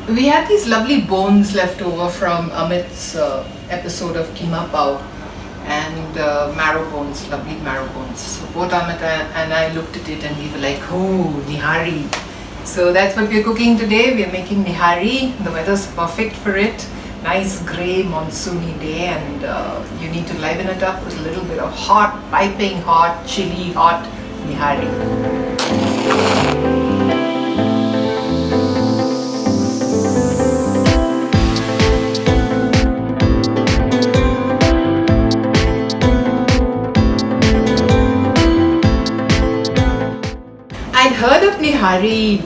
We had these lovely bones left over from Amit's episode of Keema Pao, and marrow bones, lovely marrow bones. So both Amit and I looked at it and we were like, oh, Nihari. So that's what we're cooking today. We're making Nihari. The weather's perfect for it. Nice grey monsoony day, and you need to liven it up with a little bit of hot, piping hot, chili hot Nihari. I'd heard of Nihari,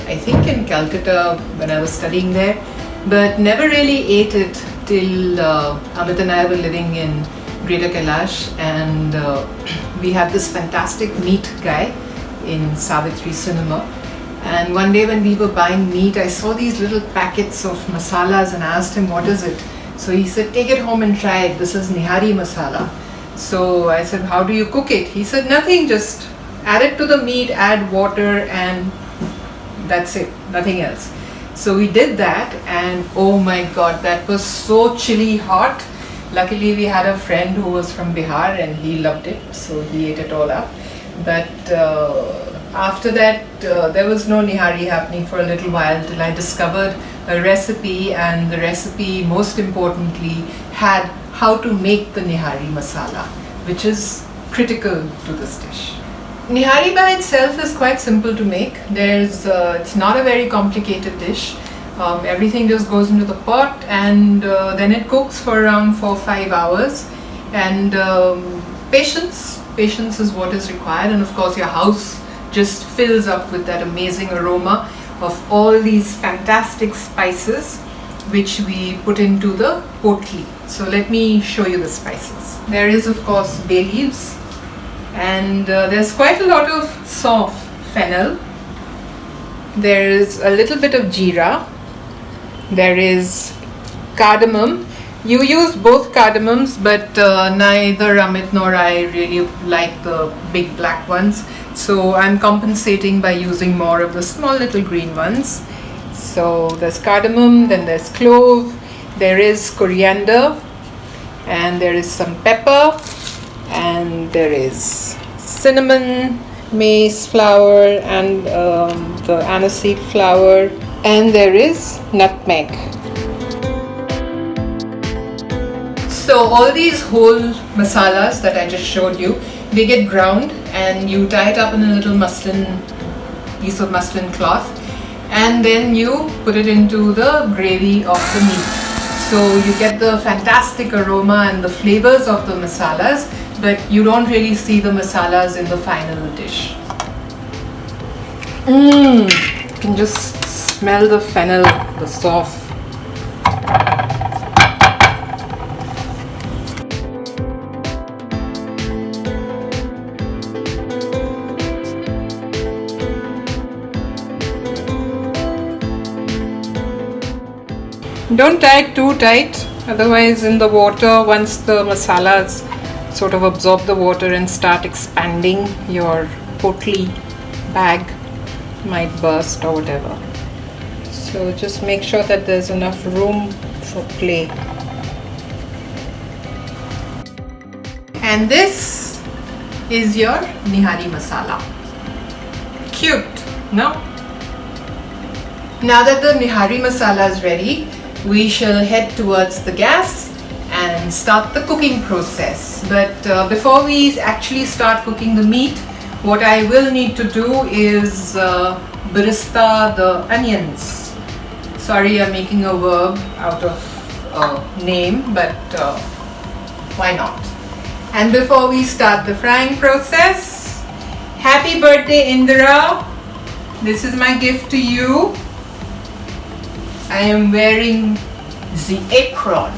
I think in Calcutta when I was studying there, but never really ate it till Amit and I were living in Greater Kailash, and we had this fantastic meat guy in Savitri Cinema. And one day when we were buying meat, I saw these little packets of masalas and I asked him, what is it? So he said, take it home and try it. This is Nihari Masala. So I said, how do you cook it? He said, nothing, just add it to the meat, add water, and that's it, nothing else. So we did that, and oh my god, that was so chilly hot. Luckily we had a friend who was from Bihar and he loved it, so he ate it all up. But after that there was no Nihari happening for a little while till I discovered a recipe, and the recipe most importantly had how to make the Nihari masala, which is critical to this dish. Nihari by itself is quite simple to make. It's not a very complicated dish. Everything just goes into the pot, and then it cooks for around 4-5 hours. And patience is what is required. And of course your house just fills up with that amazing aroma of all these fantastic spices which we put into the potli. So let me show you the spices. There is of course bay leaves. And there's quite a lot of sauf, fennel. There is a little bit of jeera. There is cardamom. You use both cardamoms, but neither Amit nor I really like the big black ones. So I'm compensating by using more of the small little green ones. So there's cardamom, then there's clove, there is coriander, and there is some pepper, and there is cinnamon, maize flour, and the aniseed flour, and there is nutmeg. So all these whole masalas that I just showed you, they get ground, and you tie it up in a little piece of muslin cloth, and then you put it into the gravy of the meat. So you get the fantastic aroma and the flavors of the masalas, but you don't really see the masalas in the final dish. You can just smell the fennel, the sauf. Don't tie it too tight, otherwise in the water, once the masalas sort of absorb the water and start expanding, your potli bag might burst or whatever. So just make sure that there's enough room for play. And this is your Nihari masala. Cute, no? Now that the Nihari masala is ready, we shall head towards the gas and start the cooking process. But before we actually start cooking the meat, what I will need to do is barista the onions. Sorry, I'm making a verb out of a name, but why not? And before we start the frying process, happy birthday Indira! This is my gift to you. I am wearing the apron.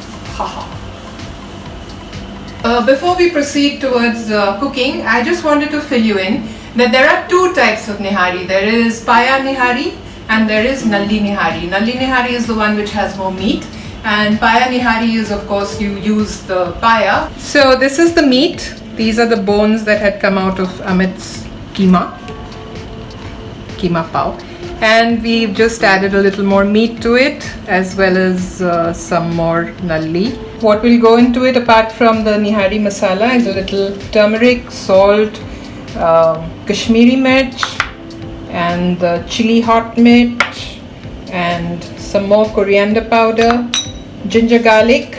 Before we proceed towards cooking, I just wanted to fill you in that there are two types of Nihari. There is Paya Nihari and there is Nalli Nihari. Nalli Nihari is the one which has more meat, and Paya Nihari is, of course, you use the paya. So this is the meat. These are the bones that had come out of Amit's keema pao. And we've just added a little more meat to it, as well as some more nalli. What will go into it apart from the Nihari Masala is a little turmeric, salt, Kashmiri mirch, and the chili hot mirch, and some more coriander powder, ginger garlic,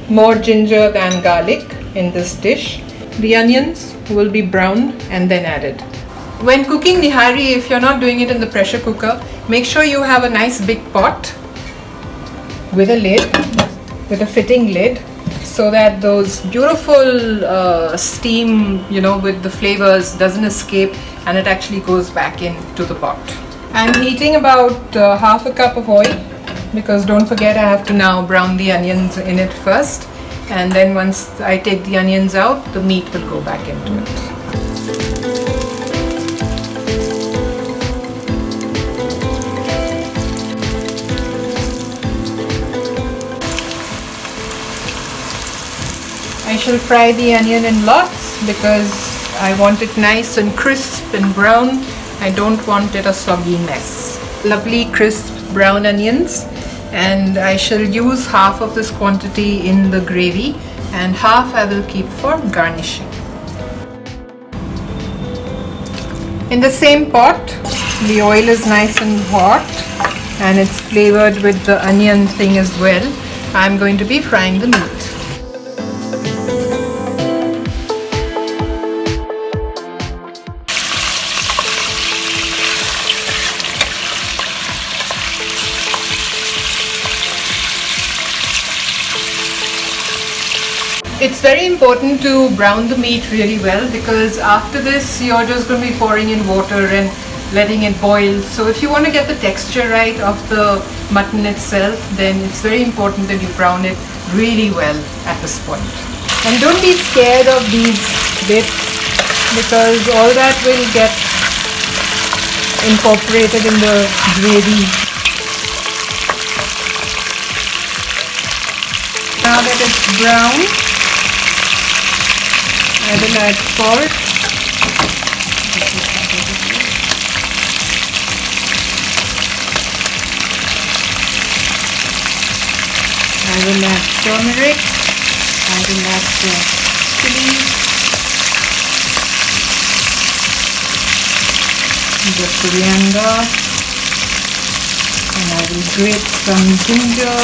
more ginger than garlic in this dish. The onions will be browned and then added. When cooking nihari, if you're not doing it in the pressure cooker, make sure you have a nice big pot with a lid, with a fitting lid, so that those beautiful steam, with the flavors doesn't escape and it actually goes back into the pot. I'm heating about half a cup of oil, because don't forget I have to now brown the onions in it first, and then once I take the onions out, the meat will go back into it. I shall fry the onion in lots because I want it nice and crisp and brown. I don't want it a soggy mess. Lovely crisp brown onions, and I shall use half of this quantity in the gravy and half I will keep for garnishing. In the same pot, the oil is nice and hot and it's flavored with the onion thing as well. I'm going to be frying the meat. It's very important to brown the meat really well, because after this you're just going to be pouring in water and letting it boil. So if you want to get the texture right of the mutton itself, then it's very important that you brown it really well at this point. And don't be scared of these bits, because all that will get incorporated in the gravy. Now that it's brown, I will add salt, I will add turmeric, I will add the chili, the coriander, and I will grate some ginger,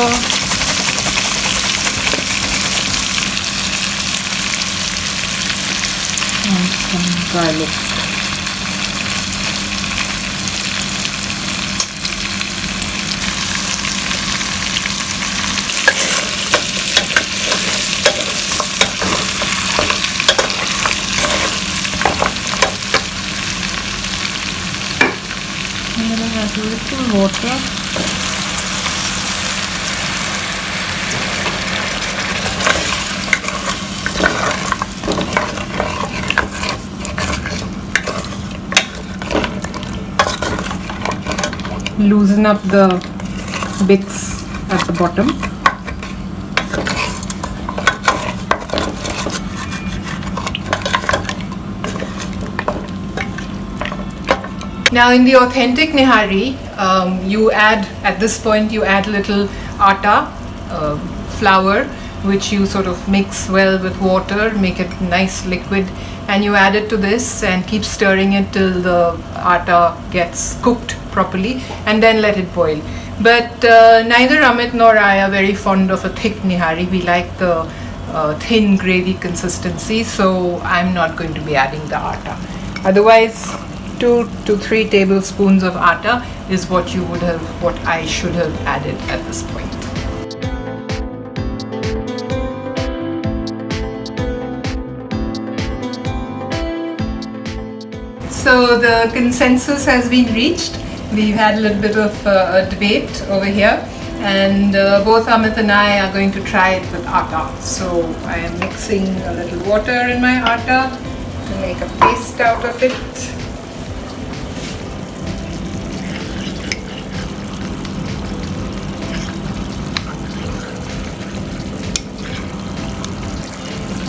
and some garlic. I'm going to add a little water. Loosen up the bits at the bottom. Now in the authentic nihari, at this point you add a little atta, flour, which you sort of mix well with water, make it nice liquid, and you add it to this and keep stirring it till the atta gets cooked properly, and then let it boil. But neither Amit nor I are very fond of a thick nihari. We like the thin gravy consistency, so I'm not going to be adding the atta. Otherwise, 2 to 3 tablespoons of atta is what I should have added at this point. So the consensus has been reached. We've had a little bit of a debate over here, and both Amit and I are going to try it with atta. So I am mixing a little water in my atta to make a paste out of it.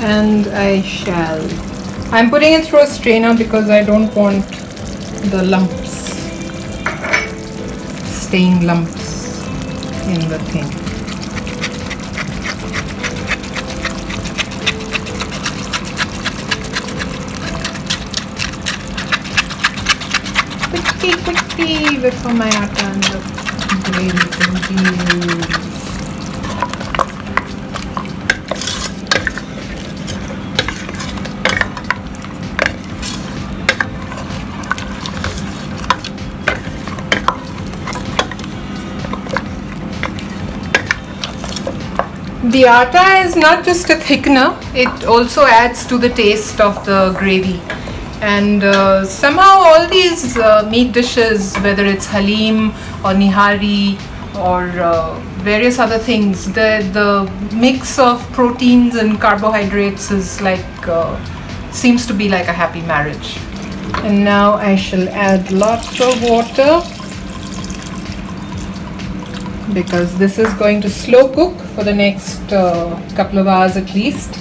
And I'm putting it through a strainer because I don't want the lumps. staying lumps in the thing. Quickly before my atta and the gravy continues. The atta is not just a thickener, it also adds to the taste of the gravy. And somehow all these meat dishes, whether it's halim or nihari or various other things, the mix of proteins and carbohydrates is like seems to be like a happy marriage. And now I shall add lots of water, because this is going to slow cook for the next couple of hours at least.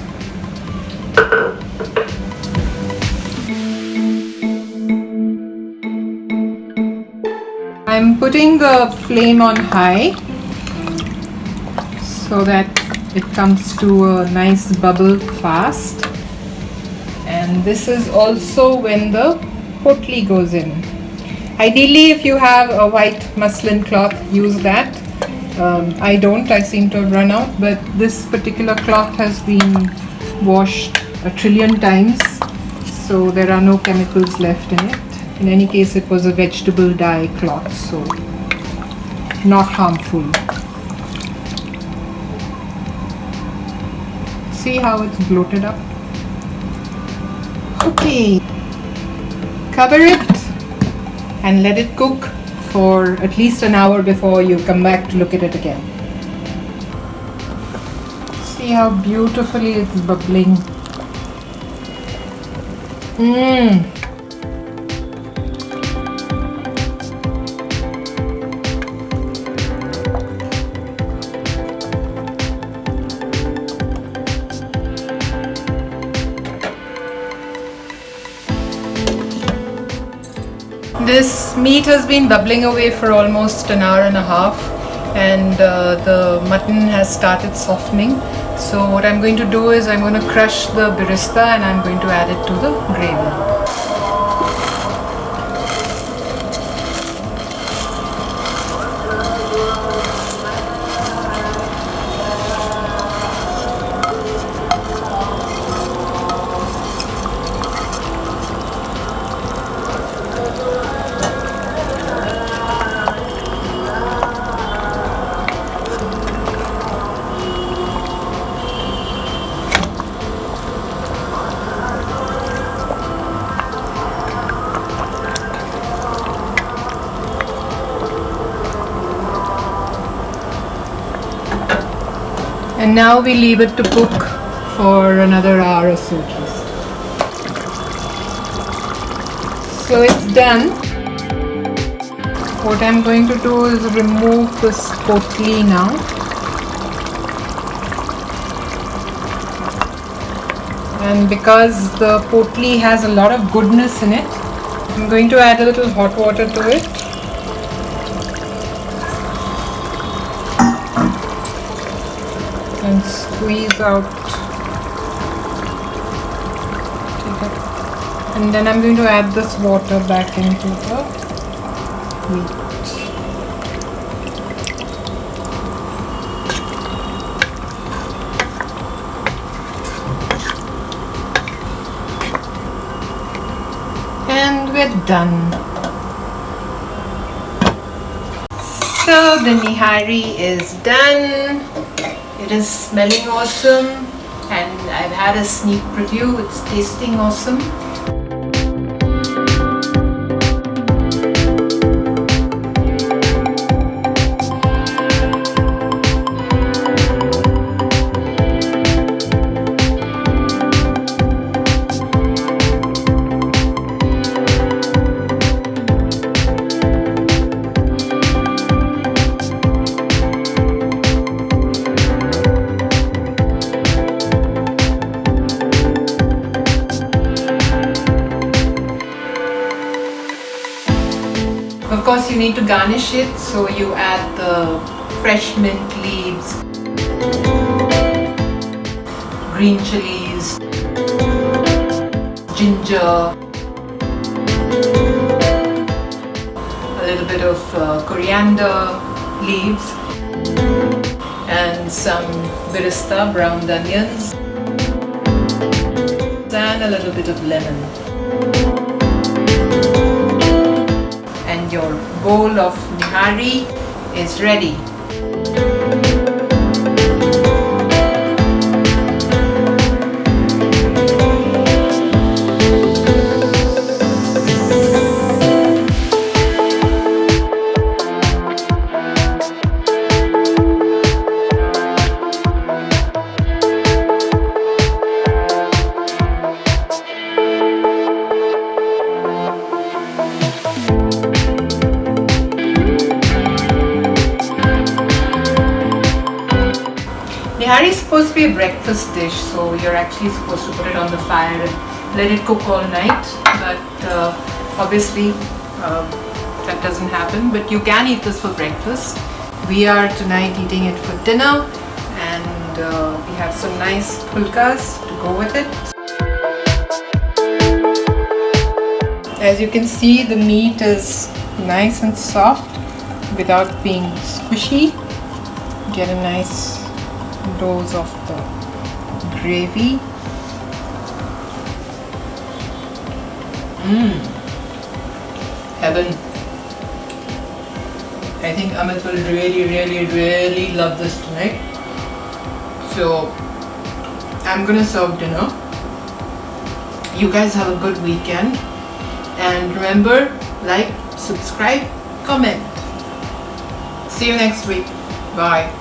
I'm putting the flame on high so that it comes to a nice bubble fast. And this is also when the potli goes in. Ideally, if you have a white muslin cloth, use that. I don't, I seem to have run out, but this particular cloth has been washed a trillion times, so there are no chemicals left in it. In any case, it was a vegetable dye cloth, so not harmful. See how it's bloated up? Okay, cover it and let it cook for at least an hour before you come back to look at it again. See how beautifully it's bubbling. This meat has been bubbling away for almost an hour and a half, and the mutton has started softening. So what I'm going to do is I'm going to crush the birista and I'm going to add it to the gravy. And now we leave it to cook for another hour or so at least. So it's done. What I'm going to do is remove this potli now. And because the potli has a lot of goodness in it, I'm going to add a little hot water to it. And squeeze out, and then I'm going to add this water back into the meat. And we're done. So the nihari is done. It is smelling awesome, and I've had a sneak preview. It's tasting awesome. you need to garnish it, so you add the fresh mint leaves, green chilies, ginger, a little bit of coriander leaves, and some birista, browned onions, and a little bit of lemon. And your bowl of nihari is ready. Nihari is supposed to be a breakfast dish, so you're actually supposed to put it on the fire and let it cook all night. But obviously that doesn't happen. But you can eat this for breakfast. We are tonight eating it for dinner, and we have some nice pulkas to go with it. As you can see, the meat is nice and soft without being squishy. Get a nice dose of the gravy. Heaven. I think Amit will really love this tonight. So I'm gonna serve dinner. You guys have a good weekend, and remember, like, subscribe, comment. See you next week. Bye.